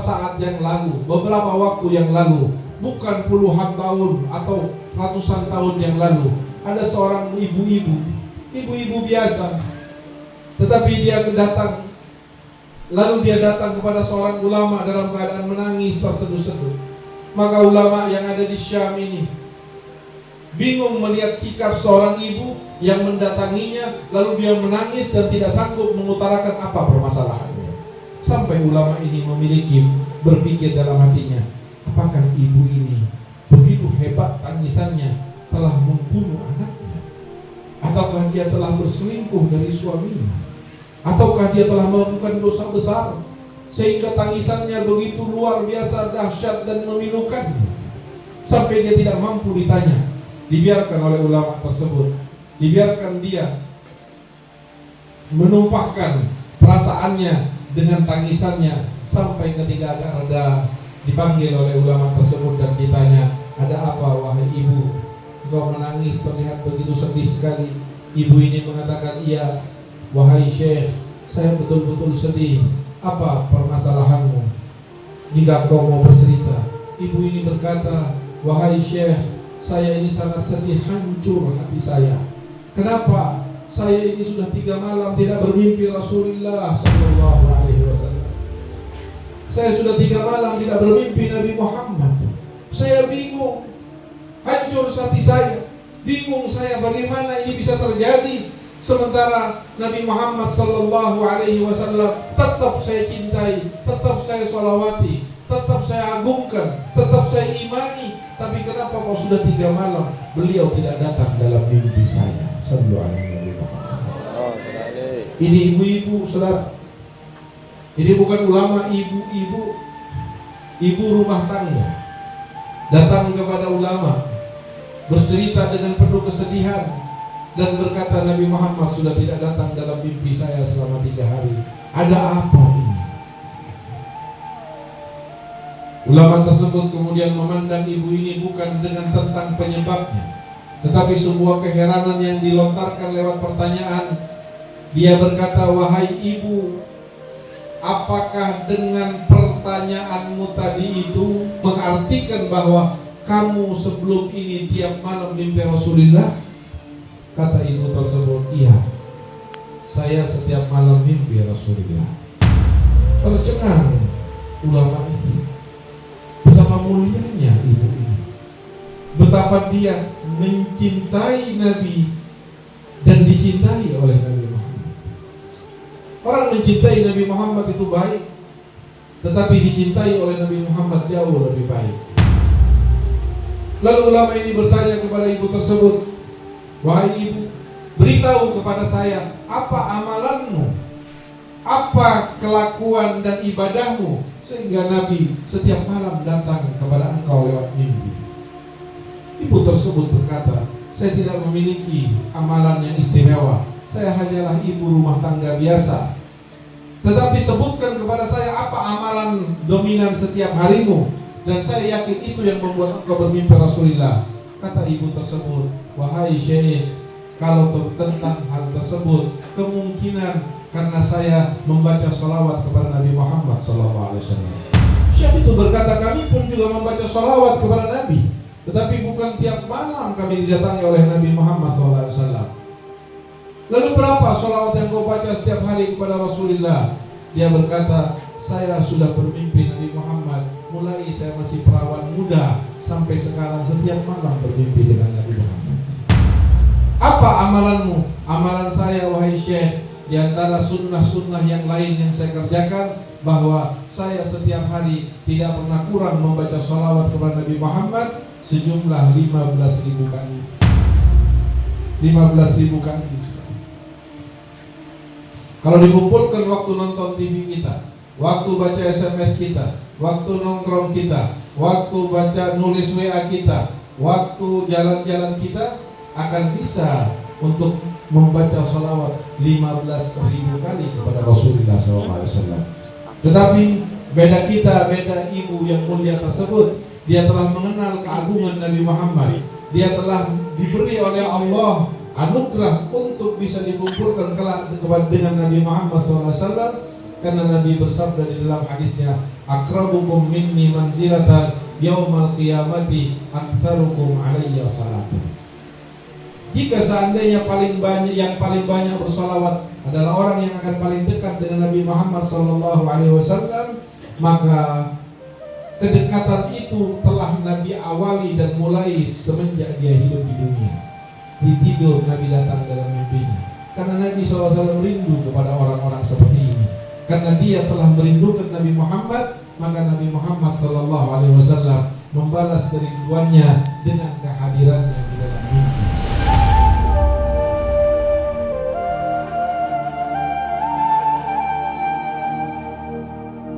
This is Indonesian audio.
saat yang lalu, beberapa waktu yang lalu, bukan puluhan tahun atau ratusan tahun yang lalu, ada seorang ibu-ibu biasa, tetapi dia datang, lalu dia datang kepada seorang ulama dalam keadaan menangis terseduh-seduh. Maka ulama yang ada di Syam ini bingung melihat sikap seorang ibu yang mendatanginya, lalu dia menangis dan tidak sanggup mengutarakan apa permasalahannya. Sampai ulama ini berpikir dalam hatinya, apakah ibu ini begitu hebat tangisannya telah membunuh anaknya? Ataukah dia telah berselingkuh dari suaminya? Ataukah dia telah melakukan dosa besar sehingga tangisannya begitu luar biasa dahsyat dan memilukannya sampai dia tidak mampu ditanya? Dibiarkan oleh ulama tersebut, dibiarkan dia menumpahkan perasaannya dengan tangisannya sampai ketika agak reda dipanggil oleh ulama tersebut dan ditanya, ada apa wahai ibu? Engkau menangis terlihat begitu sedih sekali. Ibu ini mengatakan, iya wahai syekh, saya betul-betul sedih. Apa permasalahanmu? Jika kau mau bercerita. Ibu ini berkata, wahai syekh, saya ini sangat sedih, hancur hati saya. Kenapa? Saya ini sudah 3 malam tidak bermimpi Rasulullah Sallallahu Alaihi Wasallam. Saya sudah 3 malam tidak bermimpi Nabi Muhammad. Saya bingung, hancur hati saya. Bingung saya bagaimana ini bisa terjadi, sementara Nabi Muhammad Sallallahu Alaihi Wasallam tetap saya cintai, tetap saya sholawati, tetap saya agungkan, tetap saya imani. Tapi kenapa kok sudah 3 malam beliau tidak datang dalam mimpi saya? Sallallahu Alaihi Wasallam. Ini ibu-ibu, saudara. Ini bukan ulama, ibu rumah tangga datang kepada ulama, bercerita dengan penuh kesedihan dan berkata, Nabi Muhammad sudah tidak datang dalam mimpi saya selama 3 hari. Ada apa ini? Ulama tersebut kemudian memandang ibu ini bukan dengan tentang penyebabnya, tetapi sebuah keheranan yang dilontarkan lewat pertanyaan. Dia berkata, wahai ibu, apakah dengan pertanyaanmu tadi itu mengartikan bahwa kamu sebelum ini tiap malam mimpi Rasulullah? Kata ibu tersebut, iya, saya setiap malam mimpi Rasulullah. Tercengang ulama ini, betapa mulianya ibu ini, betapa dia mencintai Nabi dan dicintai oleh Nabi Muhammad. Orang mencintai Nabi Muhammad itu baik, tetapi dicintai oleh Nabi Muhammad jauh lebih baik. Lalu ulama ini bertanya kepada ibu tersebut, wahai ibu, beritahu kepada saya, apa amalanmu, apa kelakuan dan ibadahmu sehingga Nabi setiap malam datang kepada engkau lewat mimpi. Ibu tersebut berkata, saya tidak memiliki amalan yang istimewa, saya hanyalah ibu rumah tangga biasa. Tetapi sebutkan kepada saya apa amalan dominan setiap harimu, dan saya yakin itu yang membuat engkau bermimpi Rasulullah. Kata ibu tersebut, wahai syekh, kalau tentang hal tersebut, kemungkinan karena saya membaca sholawat kepada Nabi Muhammad SAW. Syekh itu berkata, kami pun juga membaca sholawat kepada Nabi, tetapi bukan tiap malam kami didatangi oleh Nabi Muhammad SAW. Lalu berapa sholawat yang kau baca setiap hari kepada Rasulullah? Dia berkata, saya sudah bermimpi Nabi Muhammad mulai saya masih perawan muda sampai sekarang, setiap malam bermimpi dengan Nabi Muhammad. Apa amalanmu? Amalan saya wahai syekh, di antara sunnah-sunnah yang lain yang saya kerjakan, bahwa saya setiap hari tidak pernah kurang membaca sholawat kepada Nabi Muhammad sejumlah 15.000 kali. 15.000 kali. Kalau dikumpulkan waktu nonton TV kita, waktu baca SMS kita, waktu nongkrong kita, waktu baca nulis WA kita, waktu jalan-jalan kita, akan bisa untuk membaca sholawat 15.000 kali kepada Rasulullah SAW. Tetapi beda kita, beda ibu yang mulia tersebut, dia telah mengenal keagungan Nabi Muhammad. Dia telah diberi oleh Allah anugerah untuk bisa dikumpulkan kelak dengan Nabi Muhammad SAW. Karena Nabi bersabda di dalam hadisnya, akrabukum minni manzilatan yaumal qiyamati aktsarukum alayya salatan. Jika seandainya yang paling banyak bersalawat adalah orang yang akan paling dekat dengan Nabi Muhammad SAW, maka kedekatan itu telah Nabi awali dan mulai semenjak dia hidup di dunia. Di tidur Nabi datang dalam mimpinya, karena Nabi SAW rindu kepada orang-orang seperti ini. Karena dia telah merindukan Nabi Muhammad, maka Nabi Muhammad SAW membalas kerinduannya dengan kehadirannya